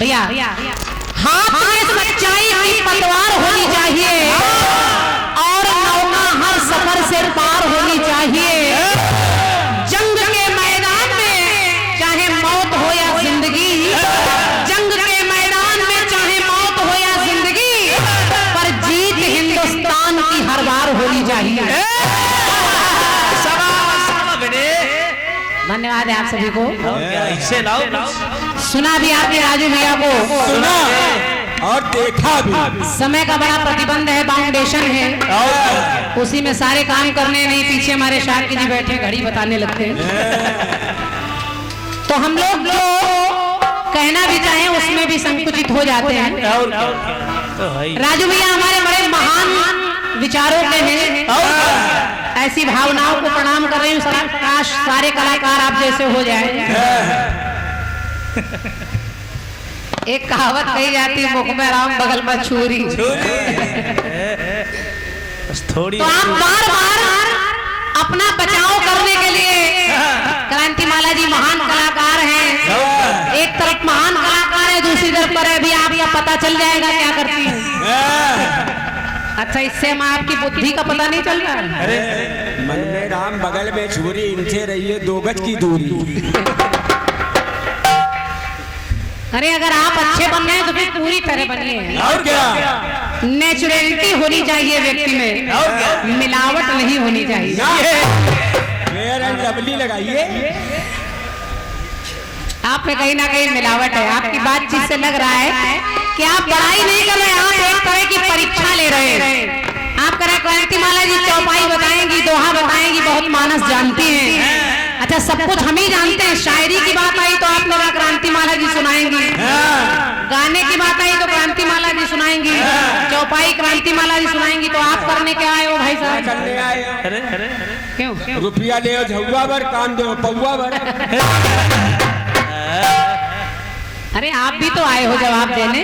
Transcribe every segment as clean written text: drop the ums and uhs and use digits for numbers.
भैया हाथ में सच्चाई की पतवार होनी चाहिए और नौका हर सफर से पार होनी चाहिए। जंग के मैदान में चाहे मौत हो या जिंदगी, जंग के मैदान में चाहे मौत हो या जिंदगी, पर जीत हिंदुस्तान की हर बार होनी चाहिए। धन्यवाद है आप सभी को। सुना भी आपने राजू भैया को, सुना और देखा भी। समय का बड़ा प्रतिबंध है, बाउंडेशन है, उसी में सारे काम करने नहीं। पीछे हमारे शार्की जी बैठे घड़ी बताने लगते हैं। तो हम लोग जो कहना भी चाहें उसमें भी संकुचित हो जाते हैं। राजू भैया हमारे बड़े महान विचारों के हैं, ऐसी भावनाओं को प्रणाम कर रही हूँ। काश सारे कलाकार आप जैसे हो जाए। एक कहावत कही जाती है, मुख में राम बगल में छुरी। तो आप बार बार अपना बचाव करने के लिए, क्रांतिमाला जी महान कलाकार हैं, एक तरफ महान कलाकार है, दूसरी तरफ पर अभी आपका पता चल जाएगा क्या करती है। अच्छा, इससे हम आपकी बुद्धि का पता नहीं चल रहा है। अरे मन में राम बगल में छुरी, इनसे रहिए 2 गज की दूरी। अरे अगर आप अच्छे बन रहे हैं तो फिर पूरी तरह बनिए। और क्या, नेचुरलिटी होनी चाहिए व्यक्ति में, मिलावट नहीं होनी चाहिए। फेयर एंड लवली लगाइए। आप में कहीं ना कहीं मिलावट है। आपकी बातचीत से लग रहा है कि आप पढ़ाई नहीं कर रहे, आप एक तरह की परीक्षा ले रहे हैं। आप कह रहे क्रांतिमाला जी चौपाई बताएंगी, दोहा बताएंगी, बहुत मानस जानती हैं। अच्छा, सब कुछ हम ही जानते हैं। शायरी की बात आई तो आप लोग क्रांतिमाला जी सुनाएंगी, गाने की बात आई तो क्रांतिमाला जी सुनाएंगी, चौपाई क्रांतिमाला जी सुनाएंगी। तो आप करने क्या आए हो भाई साहब? करने आए। क्यों? रुपया ले झुआ भर, काम दो पौवा भर। अरे आप भी तो आए हो जवाब देने।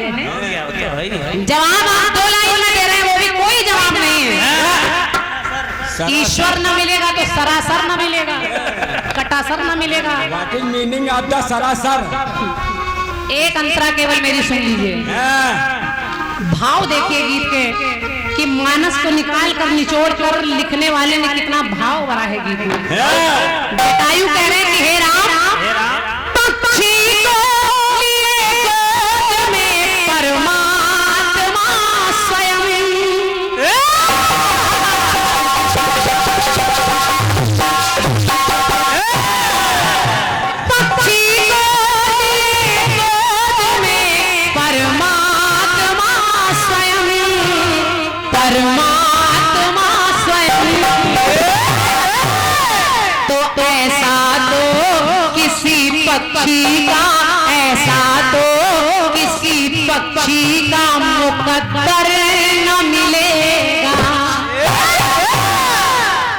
जवाब आप 2 लाइन में दे रहे हैं, वो भी कोई जवाब नहीं है। ईश्वर न मिलेगा तो सरासर न मिलेगा, कटासर न मिलेगा। What is meaning of the सरासर? एक अंतरा केवल मेरी सुन लीजिए। भाव देखिए गीत के कि मानस को निकाल कर निचोड़ कर लिखने वाले ने कितना भाव भरा है गीत में। जटायु कह रहे हैं कि हे राम, पक्षी को लिए गोद में परमात्मा स्वयं। पक्षी को लिए गोद में परमात्मा स्वयं, परमात्मा स्वयं। तो ऐसा तो किसी पक्षी का, ऐसा तो किसी पक्षी का मुकद्दर न मिलेगा।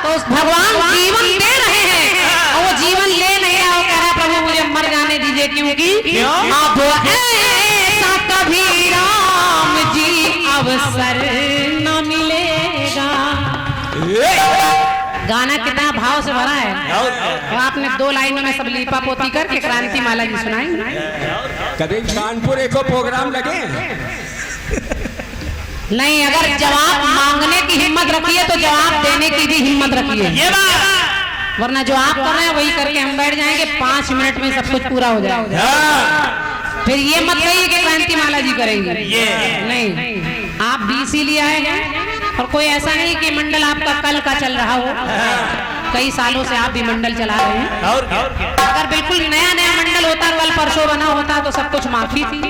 तो उस भगवान जीवन दे रहे हैं और वो जीवन ले नहीं रहा। कह रहा प्रभु मुझे मर जाने दीजिए, क्योंकि अब ऐसा कभी राम जी अवसर न मिलेगा। गाना कितना भाव से भरा है। तो आपने 2 लाइनों में सब लीपा पोती करके क्रांतिमाला जी सुनाई। कभी कानपुर एको प्रोग्राम लगे? नहीं, अगर जवाब मांगने की हिम्मत रखिए तो जवाब देने की भी हिम्मत रखिए, वरना जो आप कर रहे हैं वही करके हम बैठ जाएंगे। 5 मिनट में सब कुछ पूरा हो जाएगा। फिर ये मत कहिए कि क्रांतिमाला जी करेंगे, नहीं। आप भी इसीलिए आए हैं, और कोई ऐसा नहीं कि मंडल आपका कल का चल रहा हो। कई सालों से आप भी मंडल चला रहे हैं। अगर बिल्कुल नया नया मंडल होता, कल परसों बना होता तो सब कुछ माफी थी।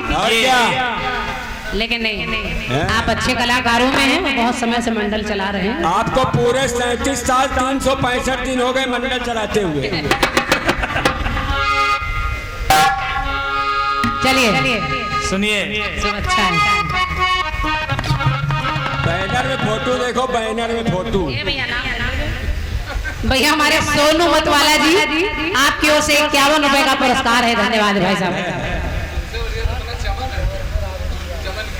लेकिन नहीं, आप अच्छे कलाकारों में हैं, बहुत समय से मंडल चला रहे हैं। आपको पूरे 37 साल 365 दिन हो गए मंडल चलाते हुए। चलिए सुनिए, सब अच्छा है। बैनर में फोटो देखो, बैनर में फोटो। भैया हमारे सोनू मतवाला जी, आपकी ओर से 51 रुपए का पुरस्कार है। धन्यवाद भाई साहब।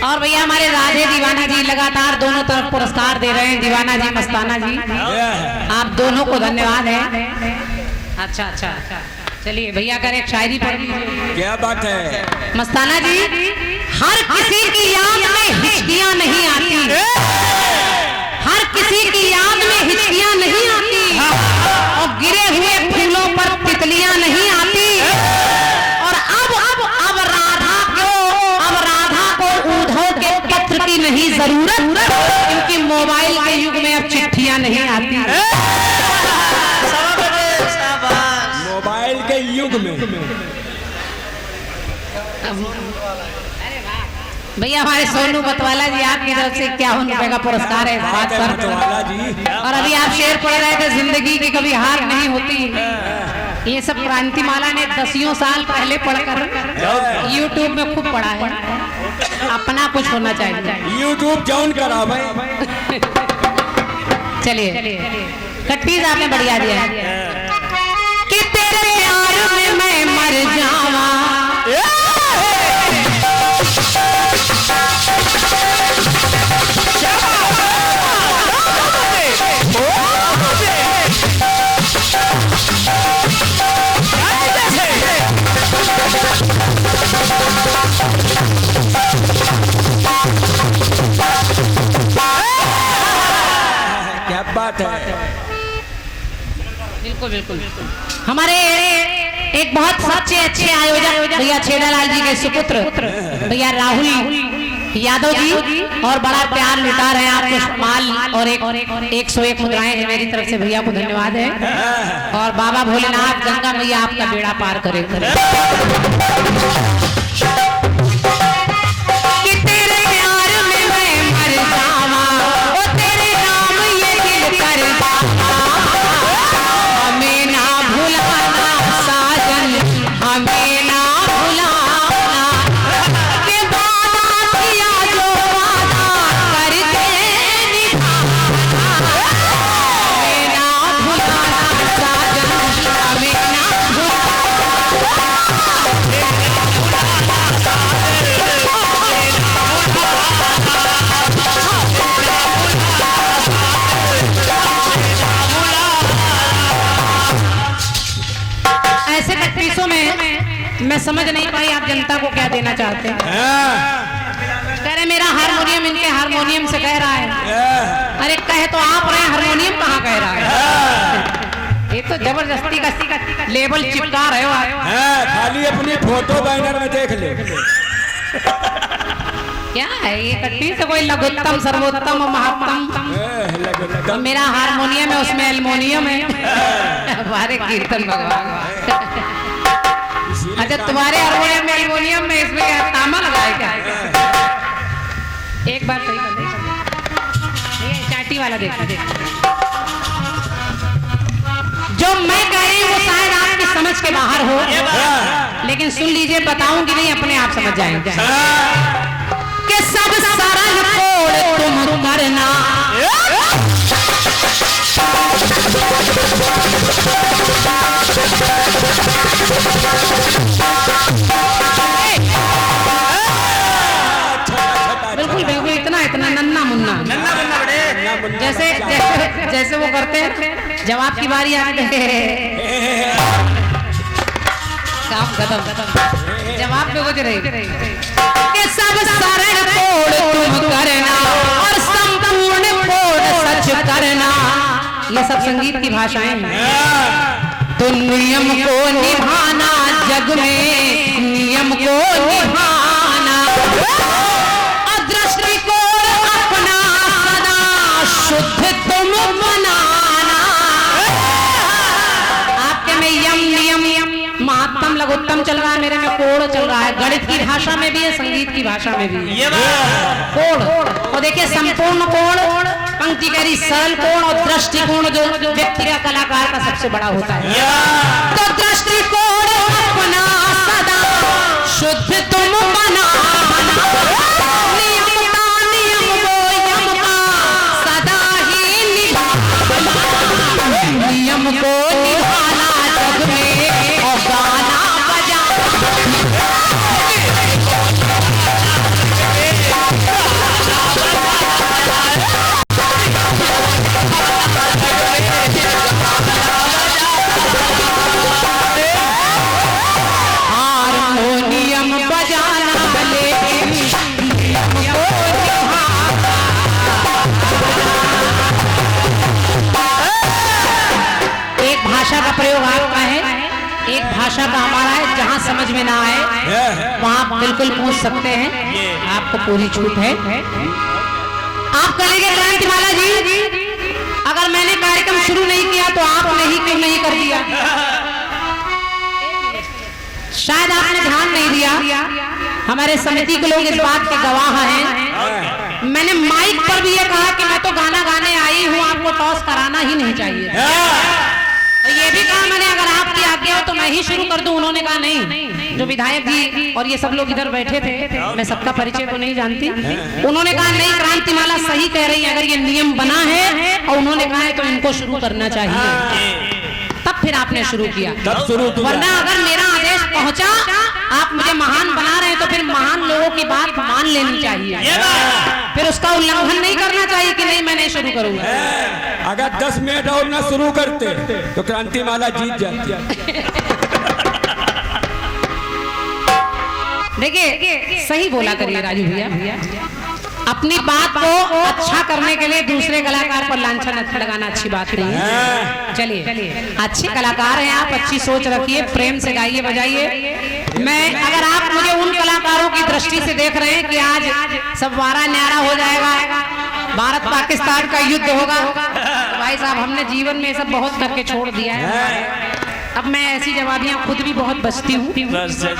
और भैया हमारे राधे दीवाना जी लगातार दोनों तरफ पुरस्कार दे रहे हैं। दीवाना जी, मस्ताना जी, आप दोनों को धन्यवाद है। अच्छा। चलिए भैया कर एक शायरी पढ़ लीजिए। क्या बात है मस्ताना जी, हर किसी की याद में हिचकियां नहीं आती, हर किसी की याद में हिचकियां नहीं आती, और गिरे हुए फूलों पर तितलियां नहीं आती, और अब राधा को उद्धव के पत्र की नहीं जरूरत, क्योंकि मोबाइल के युग में अब चिट्ठियां नहीं आती। मोबाइल के युग में भैया हमारे सोनू बतवाला जी आपकी तरफ से 51 रुपए का पुरस्कार है इस बात पर। बतवाला जी, और अभी आप शेर पढ़ रहे थे, जिंदगी की कभी हार नहीं होती। ये सब क्रांति माला ने 10 साल पहले पढ़कर YouTube में खूब पढ़ा है। अपना कुछ होना चाहिए। YouTube जॉइन करा भाई। चलिए कट्टीज आपने बढ़िया दिया कि तेरे प्यार में मैं मर जावा, क्या बात है। बिल्कुल बिल्कुल। हमारे एक बहुत सच्चे अच्छे आयोजक भैया छेदालाल जी के सुपुत्र भैया राहुल यादव जी, और बड़ा प्यार लुटा रहे हैं आपको माल और 101 मुद्राएं हैं मेरी तरफ से, भैया को धन्यवाद है। और बाबा भोलेनाथ गंगा मैया आपका बेड़ा पार करे। कि तेरे प्यार में मैं मर जावा, ओ तेरे नाम ये दिल कर जावा, हमें ना भुलाना साजन, हमें ना भुलाना, के वादा किया जो वादा करके निभाना, हमें ना भुलाना साजन, हमें ना ऐसे कट्टीसों में मैं समझ नहीं पाई आप जनता को क्या देना चाहते हैं। कह रहे मेरा हारमोनियम इनके हारमोनियम से कह रहा है। अरे कहे तो आप रहे, हारमोनियम कहाँ कह रहा है? ये तो जबरदस्ती का लेबल चिपका रहे हो आप। खाली अपनी फोटो बैनर में देख ले। क्या है ये कट्टी से कोई लघुत्तम सर्वोत्तम महत्तम, तो मेरा हारमोनियम है उसमें एल्युमिनियम है। हमारे कीर्तन भगवान। अच्छा तुम्हारे हारमोनियम में एल्युमिनियम में इसमें क्या तामा लगा है क्या? एक बार सही कर दे, चाटी वाला देखा जो मैं कह रही हूँ वो शायद आपकी समझ के बाहर हो, लेकिन सुन लीजिए, बताऊंगी नहीं, अपने आप समझ जाएंगे। कि सब सरल कोड तुम करना, बिल्कुल बिल्कुल इतना नन्ना मुन्ना जैसे जैसे वो करते हैं, जवाब की बारी आती है काम खत्म, जवाब पे गुजरे कि सब सरल कोड तुम करना और संपूर्ण कोड सच करना, ये सब संगीत की भाषाएं हैं। तो नियम को निभाना, जग में नियम को निभाना, और दृष्टिकोण अपना सदा शुद्ध तुम बनाना। आपके में यम नियम महत्तम लघुत्तम चल रहा है, मेरे में कोड चल रहा है। गणित की भाषा में भी है, संगीत की भाषा में भी है कोड। और देखिए संपूर्ण कोण, पंक्ति कह रही सरल कोण, और दृष्टिकोण जो व्यक्ति का कलाकार का सबसे बड़ा होता है। तो दृष्टिकोण अपना सदा शुद्ध तुम बनाना, नियम का नियम को यम का सदा ही निभाना, नियम को निभाना जग में और गाना बजाना। प्रयोग आपका है, एक भाषा का हमारा है, जहाँ समझ में ना आए वहाँ बिल्कुल पूछ सकते हैं, आपको पूरी छूट है। आप कहेंगे क्रांतिमाला जी अगर मैंने कार्यक्रम शुरू नहीं किया तो आपने ही क्यों नहीं कर दिया? शायद आपने ध्यान नहीं दिया, हमारे समिति के लोग इस बात के गवाह हैं। मैंने माइक पर भी ये कहा कि मैं तो गाना गाने आई हूँ, आपको टॉस कराना ही नहीं चाहिए। ये भी कहा मैंने अगर आपकी आज्ञा हो तो मैं ही शुरू कर दूं। उन्होंने कहा नहीं, जो विधायक जी और ये सब लोग इधर बैठे थे, मैं सबका परिचय तो नहीं जानती, उन्होंने कहा नहीं क्रांतिमाला सही कह रही है, अगर ये नियम बना है और उन्होंने कहा है तो इनको शुरू करना चाहिए। तब फिर आपने शुरू किया, वरना अगर मेरा आदेश पहुंचा, आप मुझे महान बना रहे हैं तो फिर महान लोगों की बात मान लेनी चाहिए, फिर उसका उल्लंघन नहीं करना चाहिए कि नहीं मैं नहीं शुरू करूंगा। अगर 10 मिनट और ना शुरू करते तो क्रांतिमाला जीत जाती। देखिए सही बोला करिए राजू भैया, अपनी बात को अच्छा करने के लिए दूसरे कलाकार पर लांछन लगाना अच्छी बात नहीं है। चलिए अच्छे कलाकार हैं आप, अच्छी सोच रखिए, प्रेम से गाइए बजाइए। मैं अगर आप मुझे उन कलाकारों की दृष्टि से देख रहे हैं कि आज सब वारा न्यारा हो जाएगा, भारत पाकिस्तान का युद्ध होगा, तो भाई साहब हमने जीवन में सब बहुत करके छोड़ दिया है। अब मैं ऐसी जवाबियां खुद भी बहुत बचती हूँ,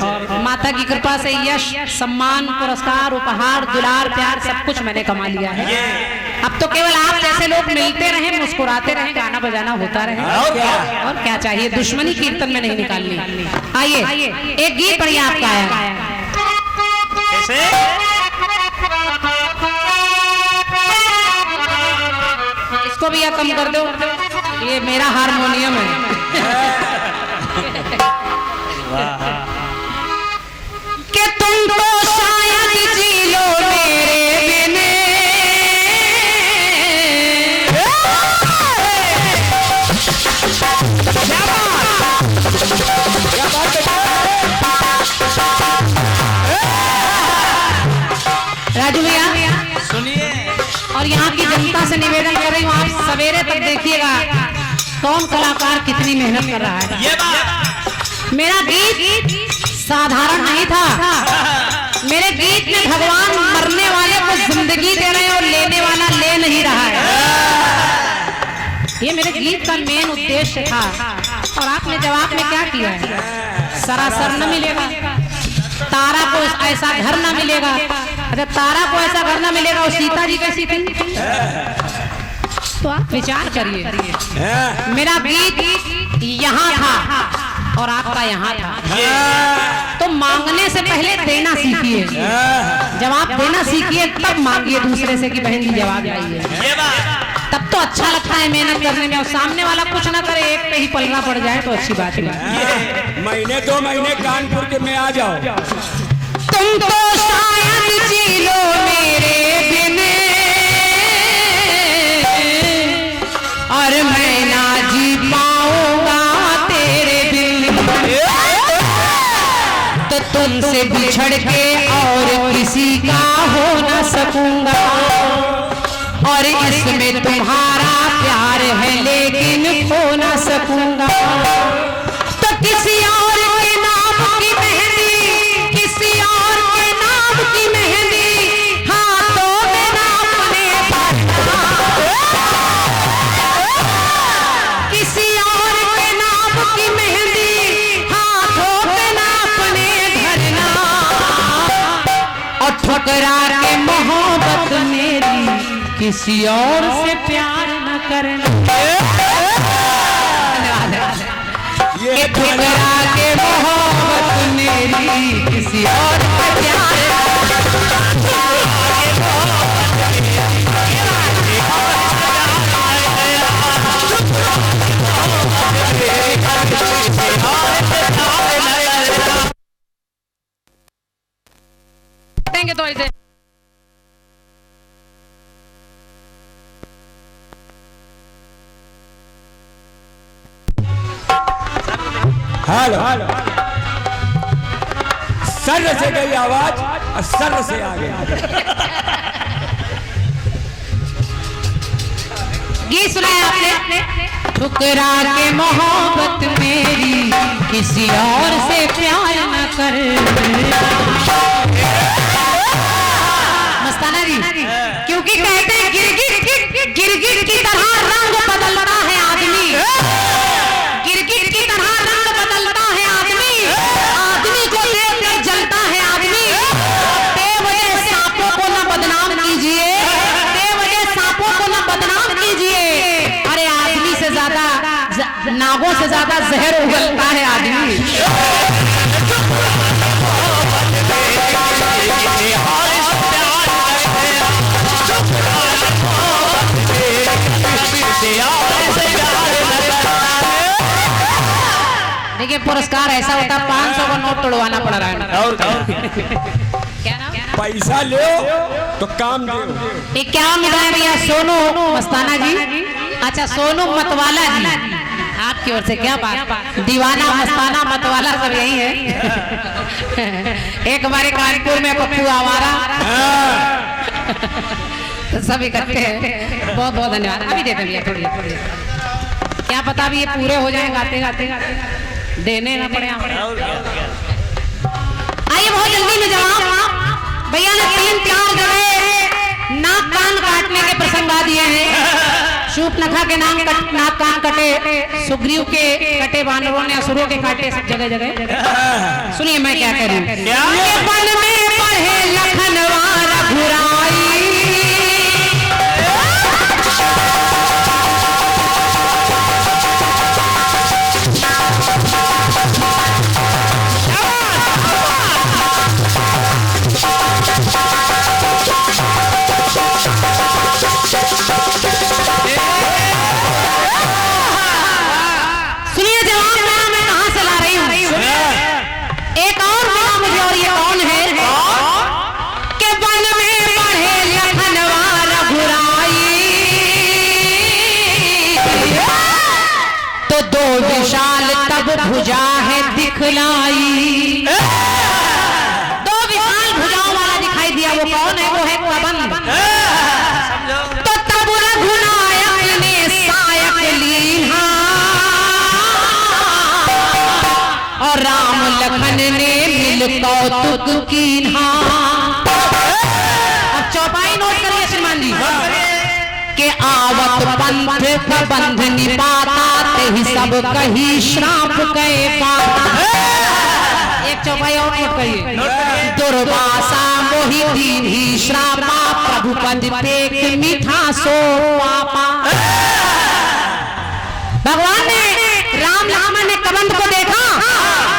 और माता की कृपा से यश सम्मान पुरस्कार उपहार दुलार प्यार सब कुछ मैंने कमा लिया है। अब तो केवल आप जैसे लोग मिलते रहे, मुस्कुराते रहे, गाना बजाना होता रहे, और क्या चाहिए। दुश्मनी कीर्तन में नहीं निकालनी। आइए एक गीत बढ़िया आपका आया, इसको भी कम कर दो, ये मेरा हारमोनियम है। कि तुम तो शायद जी लो मेरे बिन, राजू भैया सुनिए, और यहाँ की जनता से निवेदन कर रही हूँ, आप सवेरे तक देखिएगा कौन कलाकार कितनी मेहनत कर रहा है। ये बात मेरा गीत साधारण नहीं था, मेरे गीत में भगवान मरने वाले को जिंदगी दे रहे हैं और लेने वाला ले नहीं रहा है। ये मेरे गीत का मेन उद्देश्य था, और आपने जवाब में क्या किया है? सरासर न मिलेगा, तारा को ऐसा घर न मिलेगा। अच्छा तारा को ऐसा घर न मिलेगा, और सीता जी कैसी थी? तो आप विचार करिए, मेरा गीत यहाँ था और आपका यहाँ था। तो मांगने से पहले देना सीखिए, जवाब देना सीखिए, तब मांगिए दूसरे से कि बहन जी जवाब आइए, तब तो अच्छा लगता है मेहनत करने में। और सामने वाला कुछ ना करे, एक पे ही पलना पड़ जाए तो अच्छी बात है। महीने 2 महीने कानपुर के में आ जाओ। तुम तो शायद जी लो मेरे बिन, और मैं ना जी पाऊंगा तेरे बिन, तो तुमसे बिछड़ के और किसी का हो न सकूंगा, और इसमें तुम्हारा प्यार है लेकिन खो न सकूंगा। तो किसी और के नाम की मेहंदी, किसी और के नाम की मेहंदी हाथों में ना अपने भरना, किसी और के नाम की मेहंदी हाथों में ना अपने धरना, और ठुकरा के मोहब्बत मेरी किसी और से प्यार न करना। ये ठुकरा के मोहब्बत मेरी किसी और से प्यार देंगे तो ऐसे। हेलो, सर से गई आवाज और सर से आ गई। गीत सुनाया आपने, ठुकरा के मोहब्बत मेरी किसी और से प्यार न कर। मस्ताना जी, क्योंकि कहते हैं गिरगिट की तरह रंग बदलता है आदमी, गिरगिट की तरह रंग बदलता है आदमी, आदमी को देखकर जलता है आदमी। बेवजह सांपों को न बदनाम कीजिए, बेवजह सांपों को न बदनाम कीजिए। अरे आदमी से ज्यादा नागों से ज्यादा जहर उगलता है आदमी। देखिए पुरस्कार ऐसा होता है 500 का नोट तोड़वाना पड़ रहा है। और क्या नाम? पैसा ले तो काम दो। ये क्या मिला है भैया? सोनू मस्ताना जी, अच्छा सोनू मतवाला जी, आपकी ओर से क्या बात। दीवाना मस्ताना मतवाला सब यही है। एक हमारे कानपुर में पप्पू आवारा, तो सब इकट्ठे हैं। बहुत बहुत धन्यवाद। अभी देते भैया थोड़ी, क्या पता अभी ये पूरे हो जाए गाते गाते देने ना पड़े। आइए बहुत जल्दी में जवाब भैया ने 3-4 जगह नाक कान काटने के प्रसंग आ दिए हैं। शूर्पणखा के नाक कान कटे, सुग्रीव के कटे, वानरों ने असुरों के काटे, सब जगह जगह। सुनिए मैं क्या कह रही हूँ। पल में पढ़े लखनवा रघुराई, विशाल तब भुजा है दिखलाई। दो विशाल भुजाओं वाला दिखाई दिया, वो कौन है? वो है कबंध। तो तब रघुनायक ने सायक लीहा और राम लखन ने मिल कौतुक कीन्हा। अब चौपाई नोट करिए श्रीमान जी के आवत पंथ प्रबंध निपाता ही सब कही श्राप कहे पाता। एक चौपाई और नोट करिए। दुर्वासा मोहि दीन ही श्रापा, प्रभु पद पे मीठा सो पापा। भगवान ने राम लक्ष्मण ने कबंध को देखा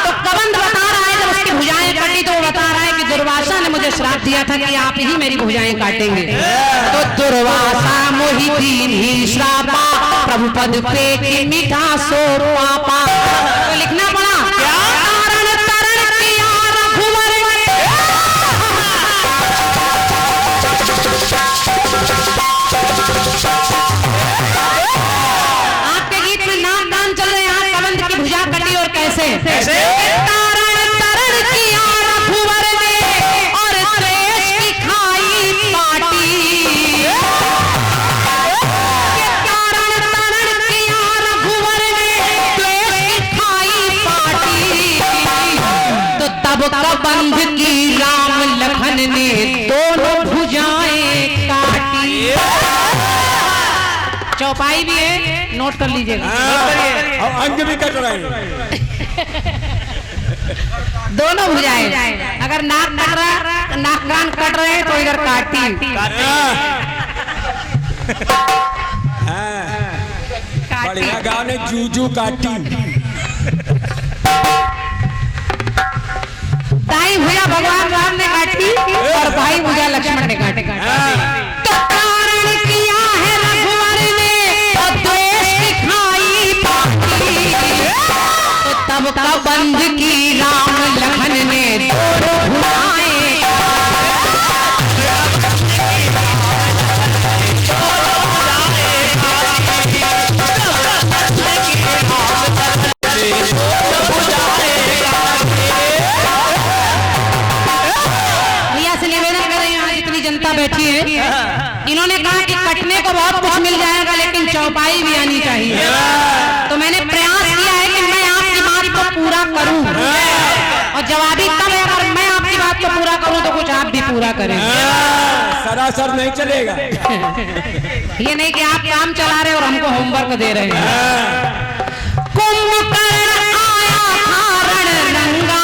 तो कबंध बता रहा है, जब उसकी भुजाएं कटी तो वो बता रहा है कि दुर्वासा ने मुझे श्राप दिया था कि आप ही मेरी भुजाएं काटेंगे। तो दुर्वासा मोहि दीन ही श्रापा, प्रभु पद पे मीठा सो पापा। तो लिखना पड़ा तारण तरण किया रघुवर में। आपके गीत में नाम दान चल रहे हैं, कबंध की भुजा कटी और कैसे? तारण तरण किया रघुवर में और द्वेष की खाई पाटी। तब कबंध की राम लखन ने दोनों भुजाएं काटी। चौपाई भी है, नोट कर लीजिएगा। अंग भी कट रहे दोनों भुजाएं। अगर नाक कट रहा, नाक कान कट रहे हैं तो इधर काटी। बढ़िया गाँव ने जूजू काटी। दाई भुजा भगवान राम ने काटी और भाई भुजा लक्ष्मण ने काटे। तो कारण किया है रघुवर ने और द्वेष की खाई पाटी। तो तब कबंध की राम लखन ने दोनों भुजाएं। भैया से जनता बैठी है, इन्होंने कहा कि कटने को बहुत कुछ मिल जाएगा लेकिन चौपाई भी आनी चाहिए। तो मैंने प्रयास किया है कि मैं आपकी बात को पूरा करूं, और जवाबी तब है अगर मैं आपकी बात को पूरा करूं तो कुछ आप भी पूरा करें। सरासर नहीं चलेगा। ये नहीं कि आप काम चला रहे और हमको होमवर्क दे रहे हैं। कुंभकर्ण आया था रणरंगा,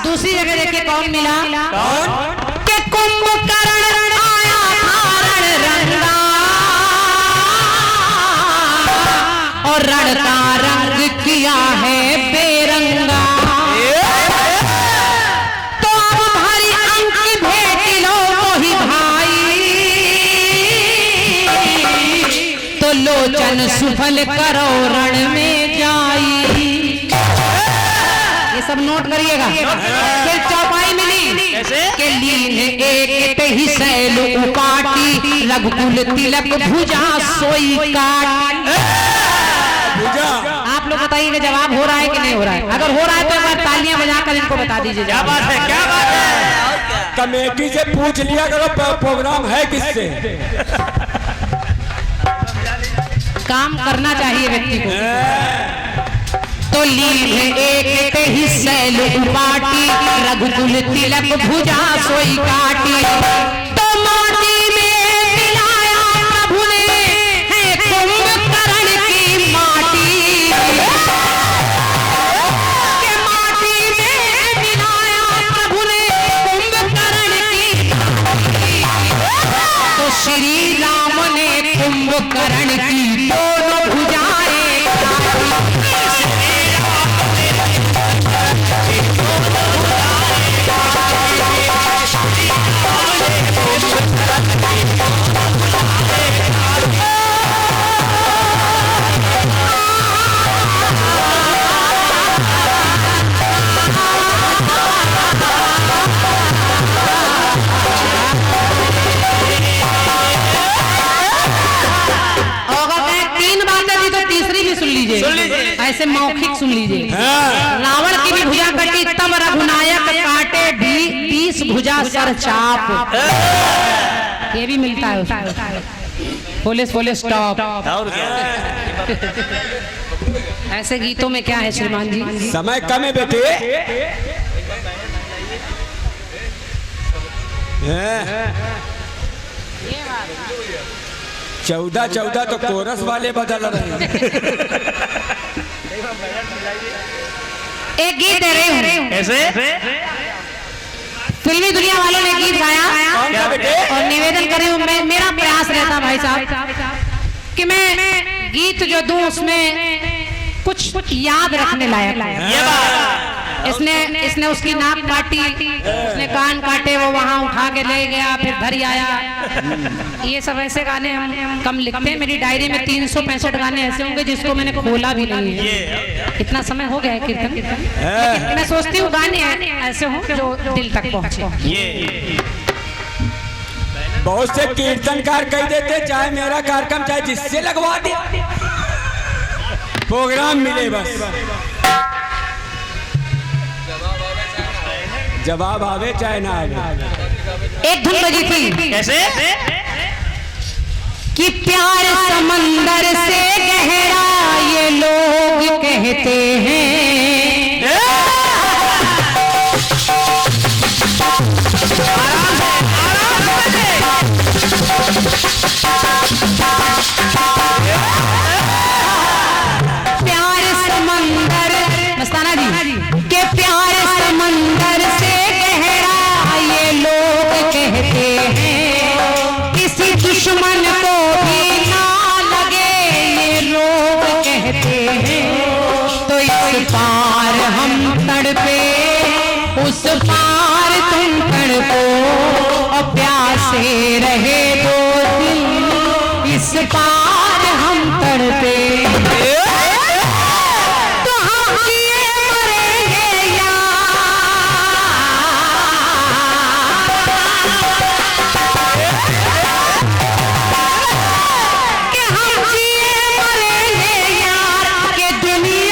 दूसरी जगह देखिए कौन मिला, कि कुंभकर्ण आया था रणरंगा, और रण का रंग किया है बेरंगा। तो अब हरि अंक की भेंट लो मोहि भाई, तो लोचन सुफल करो रण में जाई। ये सब नोट करिएगा। फिर चौपाई मिली के लीन एक ही सैल उपाटी, रघुकुल तिलक भुजा सोई काट। आप लोग बताइए जवाब हो रहा है कि नहीं हो रहा है? अगर हो रहा है तो एक बार तालियां बजाकर इनको बता दीजिए। क्या बात है, क्या बात है। कमेटी से पूछ लिया करो प्रोग्राम है किससे। काम करना चाहिए व्यक्ति को। तो लीन एक ही सैल उपाटी, रघुकुल तिलक भुजा सोई काटी। तो माटी में मिलाया प्रभु ने है कुंभकर्ण की माटी, के माटी में मिलाया प्रभु ने कुंभकर्ण की। तो श्री राम ने कुंभकर्ण की दोनों भुजाएं काटी। ऐसे मौखिक सुन लीजिए। रावण की भी भुजा कटी तब रघुनायक काटे भी 30 भुजा सर चाप। ये भी मिलता है उसको। Police police stop. ऐसे गीतों में क्या है श्रीमान जी? समय कम है बेटे। 14 तो कोरस वाले बदल रहे हैं। एक गीत दे रही हूँ। कैसे? फिल्मी दुनिया वालों ने गीत गाया क्या बेटे? और निवेदन कर रही हूँ। मैं, मेरा प्रयास रहता भाई साहब कि मैं गीत जो दूं उसमें कुछ याद रखने लायक। इसने उसकी नाक काटी, उसने कान काटे, वो वहाँ उठा के ले गया, फिर घर आया। ये सब ऐसे गाने हम कम लिखते हैं। मेरी डायरी में 365 गाने ऐसे होंगे जिसको मैंने खोला भी नहीं है। इतना समय हो गया है कीर्तन। लेकिन मैं सोचती हूँ गाने ऐसे हों जो दिल तक पहुँचे। बहुत से कीर्तनकार कह देते चाहे मेरा कार्यक्रम चाहे जिससे लगवा दे, प्रोग्राम मिले बस। जवाब आवे चाहे ना आवे। एक धुन बजी थी। कैसे? कि प्यार समंदर से गहरा ये लोग कहते हैं। प्यार समंदर, मस्ताना जी, के प्यार समंदर से गहरा ये लोग कहते हैं। किसी दुश्मन को भी ना लगे ये लोग कहते हैं। तो इस पार हम तड़पे, उस पार तुम तड़पो, और प्यासे रहे दो दिल, इस पार हम तड़पे। तो हम जिए मरेंगे यार, कि हम जिए मरेंगे यार, कि दुनिया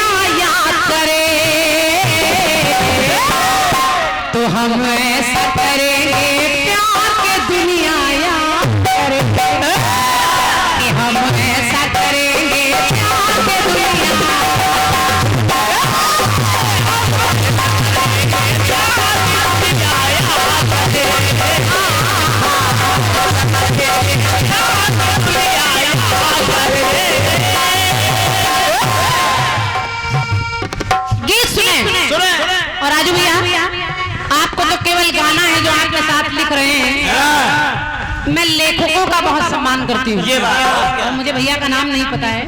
तो केवल गाना है जो आपके साथ लिख रहे हैं। मैं लेखकों का बहुत सम्मान करती हूँ। और मुझे भैया का नाम नहीं पता है,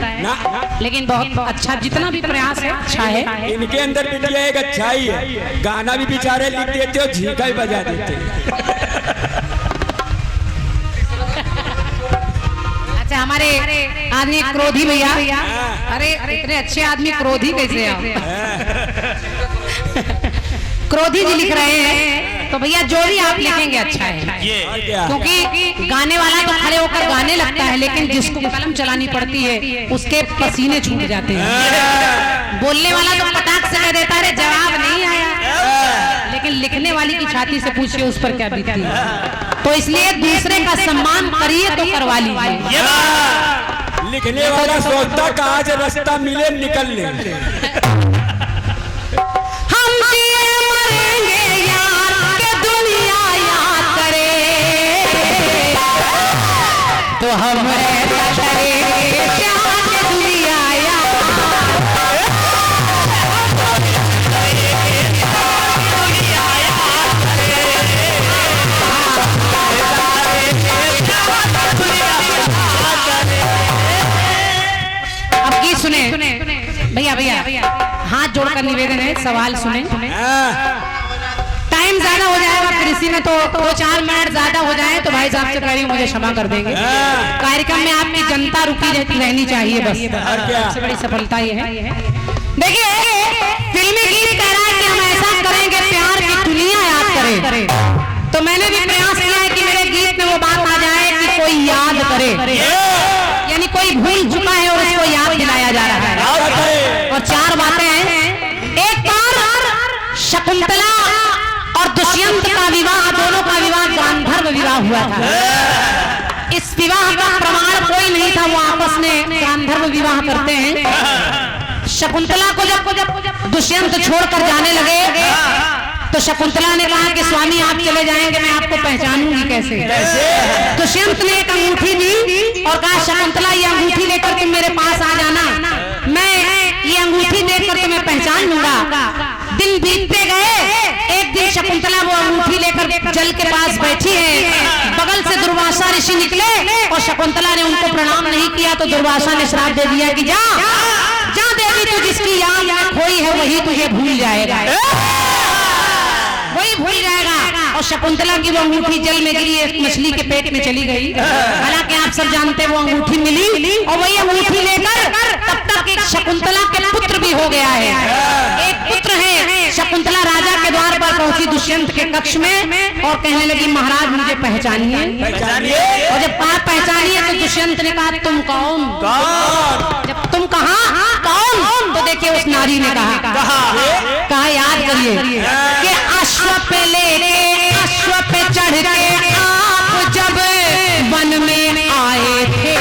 लेकिन बहुत अच्छा, जितना भी प्रयास है अच्छा है। इनके अंदर बिटिया एक अच्छाई है, गाना भी बेचारे लिख देते और झींका ही बजा देते। अच्छा, हमारे आदमी क्रोधी भैया, अरे इतने अच्छे आदमी क्रोधी कैसे आप? क्रोधी जी लिख रहे हैं, तो भैया जो भी आप लिखेंगे अच्छा है, क्योंकि गाने वाला तो खड़े होकर गाने लगता है, लेकिन जिसको कलम चलानी पड़ती है उसके पसीने छूट जाते हैं। बोलने वाला तो पटाख से कह देता है जवाब नहीं आया, लेकिन लिखने वाली की छाती से पूछिए उस पर क्या बीतती है। तो इसलिए दूसरे का सम्मान करिए तो करवा लीजिए। लिखने वाला सोचता का आज रास्ता मिले निकल ले। हम जिए मरेंगे यार के दुनिया याद करे, तो हम ऐसा करेंगे प्यार के दुनिया याद। अब गीत सुने भैया, भैया हाथ जोड़कर निवेदन है, सवाल सुने। टाइम ज्यादा हो जाएगा फिर इसी में, तो 2-4 मिनट ज्यादा हो जाए तो भाई साहब से कह रही हूँ मुझे क्षमा कर देंगे। कार्यक्रम में आपकी जनता रुकी रहनी चाहिए, बस सबसे बड़ी सफलता ये है। देखिए, फिल्मी गीत कह रहा है कि हम ऐसा करेंगे प्यार की दुनिया याद करे, तो मैंने भी प्रयास किया है कि मेरे गीत में वो बात आ जाए कि कोई याद करे, यानी कोई भूल चुका है और उसको याद दिलाया जा रहा है। और 4 बातें हैं। एक बार शकुंतला और दुष्यंत का विवाह, दोनों का विवाह गांधर्व विवाह हुआ था। इस विवाह का प्रमाण कोई नहीं था, वो आपस में गांधर्व विवाह करते हैं। शकुंतला को जब दुष्यंत छोड़कर जाने लगे तो शकुंतला ने कहा कि स्वामी आप चले जाएंगे, मैं आपको पहचानूंगी कैसे? दुष्यंत ने एक अंगूठी दी और कहा शकुंतला ये अंगूठी लेकर तुम मेरे पास आ जाना, मैं ये अंगूठी देखकर तुम्हें पहचान लूंगा। दिन बीतते गए, एक दिन शकुंतला वो अंगूठी लेकर जल के पास बैठी है, बगल से दुर्वासा ऋषि निकले और शकुंतला ने उनको प्रणाम नहीं किया तो दुर्वासा ने श्राप दे दिया कि जा देवी, तू जिसकी याद में खोई है वही तुझे भूल जाएगा, वही भूल जाएगा। और शकुंतला की वो अंगूठी जल में गिरी, एक मछली के पेट में चली गई। हालांकि आप सब जानते वो अंगूठी मिली और वही अंगूठी लेकर तब तक एक शकुंतला के पुत्र भी हो गया है। एक पुत्र है, शकुंतला राजा के द्वार पर पहुंची दुष्यंत के कक्ष में और कहने लगी महाराज मुझे पहचानिए। और जब पहचानिए तो दुष्यंत ने कहा तुम कौन? जब तुम कहा कौन, तो देखिए उस नारी ने कहा याद करिए कि अश्व पे लेके, अश्व पे चढ़ के आप जब वन में आए थे,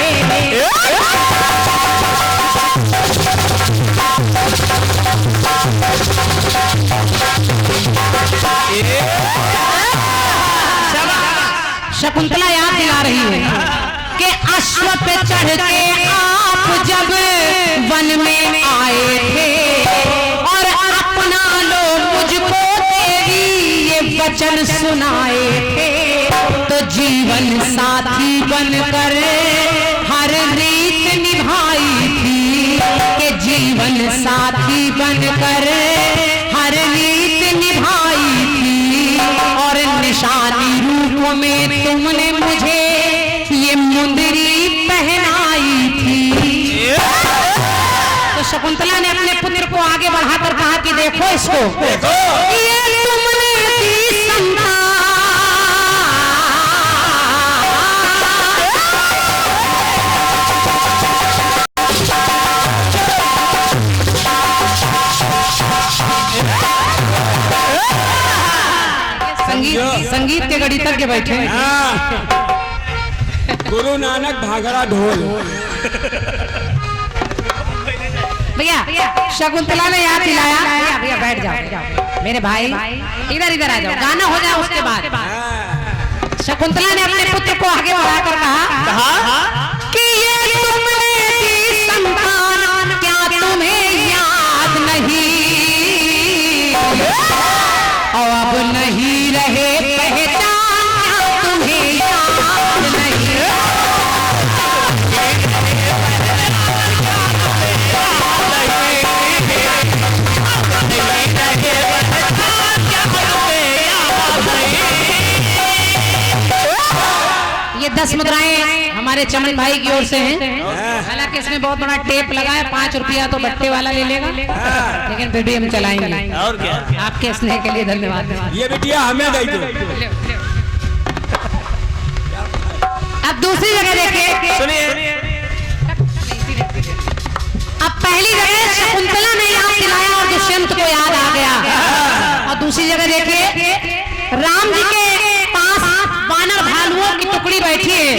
शकुंतला याद दिला रही है कि अश्व पे चढ़ के आप जब वन में आए थे और अपना लो मुझको तेरी ये वचन सुनाए थे, तो जीवन साथी बनकर हर रीत निभाई थी, कि जीवन साथी बनकर हर रीत निभाई थी, और निशानी रूप में तुमने मुझे ये मुंदरी पहनाई थी। तो शकुंतला ने अपने पुत्र को आगे बढ़ाकर कहा कि देखो इसको, ये तुमने दी संतान, संगीत के गणितज्ञ बैठे। गुरु नानक भागड़ा ढोल। भैया शकुंतला ने याद दिलाया, भैया बैठ जाओ मेरे भाई, इधर आ जाओ, गाना हो जाए उसके बाद। शकुंतला ने अपने पुत्र को आगे बढ़ाकर कहा कि ये तुमने दी संतान, क्या तुम्हें याद नहीं, और अब नहीं 10 मुद्राएं हमारे चमन भाई की ओर से हैं। हालांकि इसमें बहुत बड़ा टेप लगा है, 5 रुपया तो बट्टे वाला ले लेगा, लेकिन फिर भी हम चलाएंगे। और क्या? आपके स्नेह के लिए धन्यवाद। ये बिटिया हमें दे दो। अब दूसरी जगह देखिए, सुनिए। अब पहली जगह शकुंतला ने याद दिलाया और दुष्यंत को याद आ गया। और दूसरी जगह देखिए, राम जी के पास वानर भालुओं की टुकड़ी बैठी है,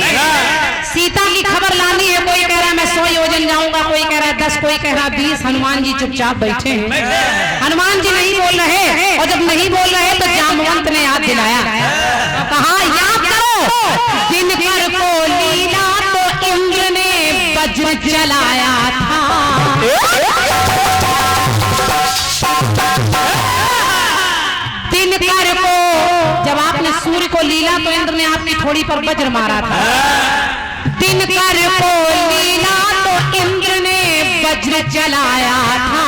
सीता की खबर लानी है। कोई कह रहा है मैं 100 योजन जाऊंगा, कोई कह रहा है 10, कोई कह रहा है 20। हनुमान जी चुपचाप बैठे हैं। हनुमान जी नहीं बोल रहे, और जब नहीं बोल रहे तो जामवंत ने याद दिलाया, कहा याद करो दिनकर को लीला तो इंद्र ने वज्र चलाया था। दिनकर को, जब आपने सूर्य को लीला तो इंद्र ने आपकी थोड़ी पर वज्र मारा था। दिनकर को लीला तो इंद्र ने वज्र चलाया था,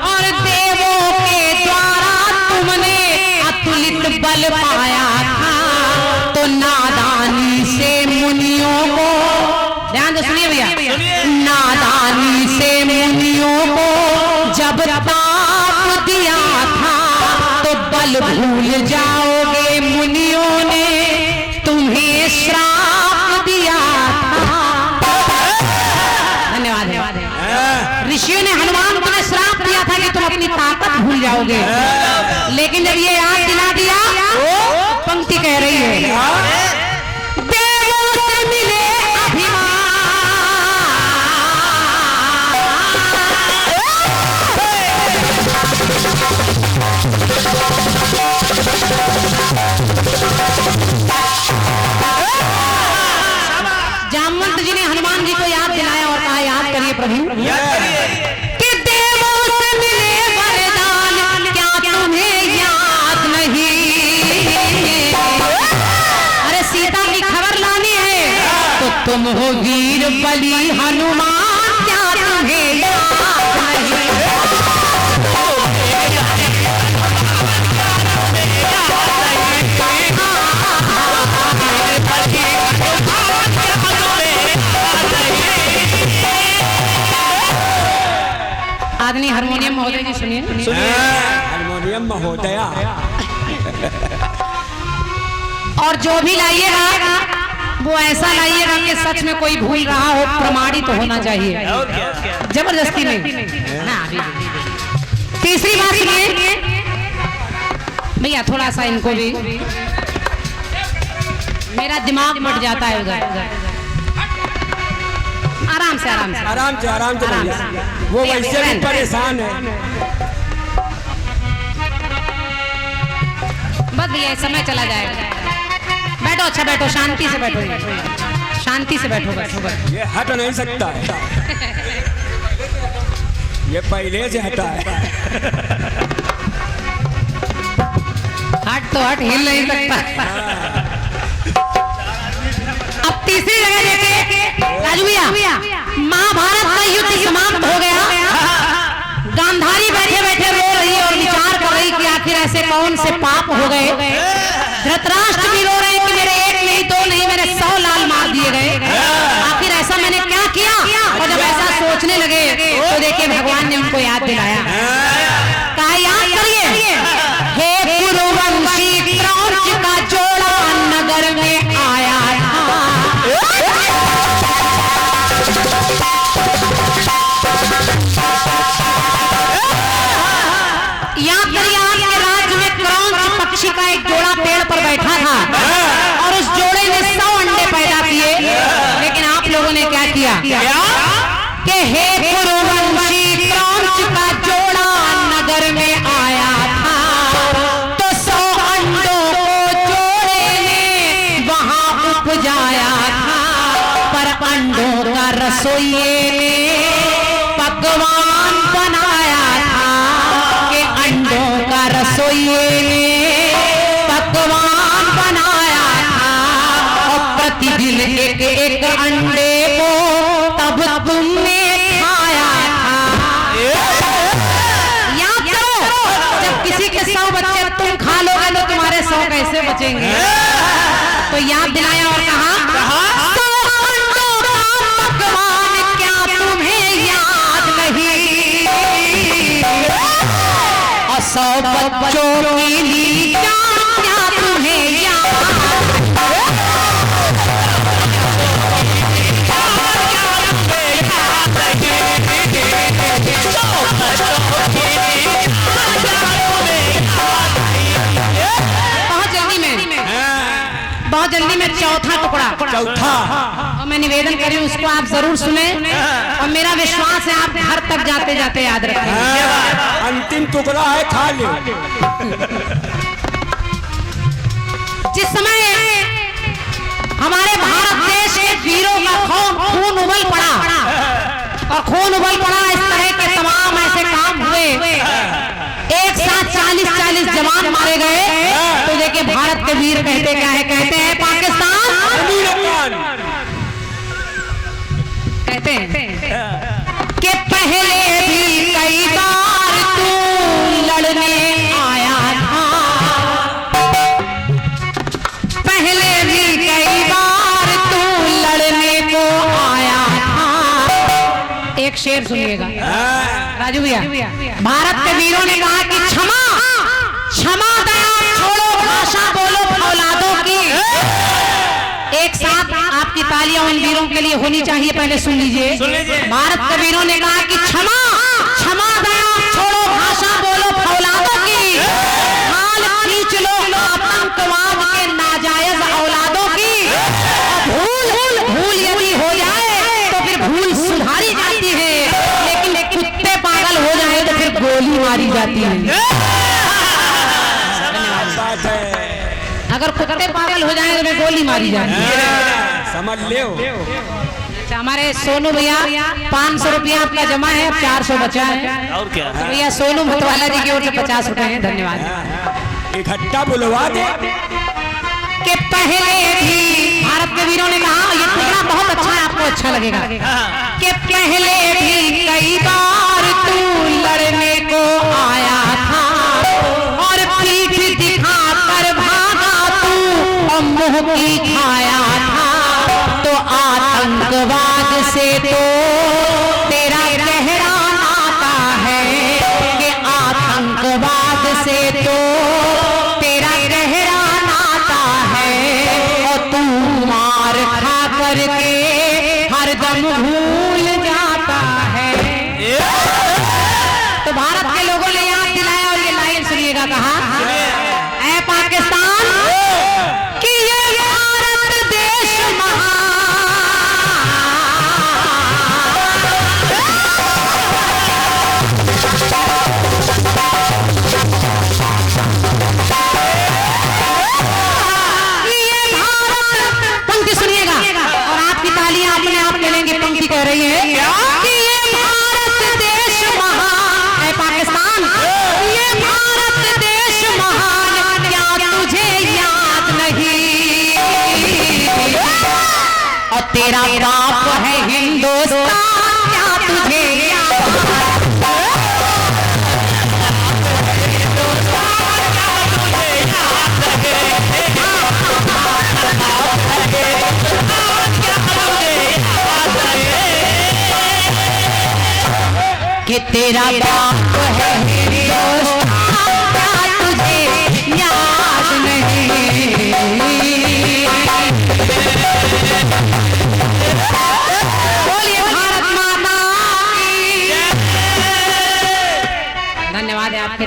और देवों के द्वारा तुमने अतुलित बल पाया था। तो नादानी से मुनियों को, ध्यान से सुनिए भैया, नादानी से मुनियों को जब ताप दिया था, तो बल भूल जाओगे मुनियों ने तुम्हें श्राप दिया था। धन्यवाद। ऋषियों ने हनुमान को श्राप दिया था कि तुम अपनी ताकत भूल जाओगे, लेकिन जब ये याद दिला दिया, पंक्ति कह रही है, देवों से मिले अभिमान, जामवंत जी ने हनुमान जी को याद दिलाया और कहा याद करिए प्रभु, कि देवों से मिले वरदान क्या तुम्हें याद नहीं। अरे सीता की खबर लानी है तो तुम हो वीर बली हनुमान, क्या तुम्हें याद नहीं। आदमी हारमोनियम महोदय जी सुनिए। हारमोनियम महोदया। और जो भी लाइएगा वो ऐसा लाइएगा कि सच में कोई भूल रहा हो, प्रमाणित तो होना चाहिए, जबरदस्ती नहीं। तीसरी बात सुनिए भैया, थोड़ा सा इनको भी, मेरा दिमाग मट जाता है उधर। आराम से भैया, वो वैसे भी परेशान है। बस भैया समय चला जाएगा। बैठो, अच्छा बैठो, शांति से बैठो, शांति से बैठो, बस। ये हट नहीं सकता है, ये पहले से हटा है। हट तो हट, हिल नहीं सकता। अब तीसरी जगह देखिए राजू भैया, महाभारत का युद्ध समाप्त हो गया। गांधारी बैठे बैठे रो रही और विचार कर रही कि आखिर ऐसे कौन से पाप हो गए। धृतराष्ट्र भी रो रहे कि मेरे 1 नहीं 2 नहीं, मेरे 100 लाल मार दिए गए। आखिर ऐसा मैंने क्या किया। और जब ऐसा सोचने लगे तो देखिए भगवान ने उनको याद दिलाया, कहा याद करिए, हे कुरुवंशी क्रौंच का जोड़ा नगर में आया था। याद करिए, आपके राज्य में क्रौंच पक्षी का एक जोड़ा पेड़ पर बैठा था, और उस जोड़े ने 100 अंडे पैदा किए। लेकिन आप लोगों ने क्या किया कि हे कुरुवंशी क्रौंच का जोड़ा नगर में आया था, तो 100 अंडों को जोड़े ने वहां उपजाया था। पर अंडों का रसोइये ने पकवान बनाया था, कि अंडों का रसोइये ने पकवान बनाया था। और प्रतिदिन एक अंडे को तब तुमने खाया था। याद करो, जब किसी के 100 बच्चे तुम खा लोगे तो तुम्हारे 100 कैसे बचेंगे। तो याद दिलाया और कहा 100 बच्चों की ली जान क्या तुम्हें बहुत जल्दी में चौथा टुकड़ा और मैं निवेदन कर रही हूँ उसको आप जरूर सुने और मेरा विश्वास है आप घर तक जाते जाते याद रखेंगे। अंतिम टुकड़ा है, खा ले। जिस समय हमारे भारत देश के वीरों का खून उबल पड़ा और खून उबल पड़ा, इस तरह के तमाम ऐसे काम हुए, एक साथ 40-40 जवान मारे गए, तो देखिए भारत के वीर कहते क्या है, कहते हैं पाकिस्तान कहते हैं कि पहले भी कई बार तू लड़ने आया था, पहले भी कई बार तू लड़ने को आया था। एक शेर सुनिएगा राजू भैया, भारत के वीरों ने कहा कि क्षमा क्षमा दया छोड़ो भाषा बोलो औलादों की। एक साथ आपकी तालियां उन वीरों के लिए होनी चाहिए, पहले सुन लीजिए। भारत के वीरों ने कहा कि क्षमा क्षमा दया छोड़ो भाषा बोलो औलादों की, हाल खींच लो आतंकवाद के नाजायज औलादों की। भूल भूल यदि हो जाए तो फिर भूल सुधारी जाती है, लेकिन कुत्ते पागल हो जाए तो फिर गोली मारी जाती है। अगर कुत्ते पागल हो जाए तो फिर गोली मारी जाती है, समझ ले। अच्छा हमारे सोनू भैया 500 रुपया आपका जमा है, अब 400 बचा है। और क्या तो भैया सोनू मतवाला जी की ओर से 50 रुपए हैं, धन्यवाद। इकट्ठा बुलवा दे कि पहले भी भारत के वीरों ने कहा, ये टुकड़ा बहुत अच्छा है, आपको अच्छा लगेगा, कि पहले भी कई बार तू लड़ने को आया था और पीठ दिखा कर भागा तू और मुंह की खाया था, तो आतंकवाद से तो तेरा गहरा नाता है, कि आतंकवाद से तो तेरा गहरा नाता है, और तू मार खा करके हरदम भूल जाता है। तो भारत के लोगों ने याद दिलाया और ये लाइन सुनिएगा, कहा ऐ पाकिस्तान कि ये भारत देश पंक्ति सुनिएगा और आपकी तालियां अपने आप मिलेंगी। पंक्ति कह रही है कि ये भारत देश महान है, पाकिस्तान ये भारत देश महान, क्या तुझे याद नहीं, और तेरा बाप है हिंदुस्तान, क्या तुझे कि तेरा बाप है हिंदुस्तान, क्या तुझे याद नहीं। बोलिए भारत माता की। धन्यवाद है आपके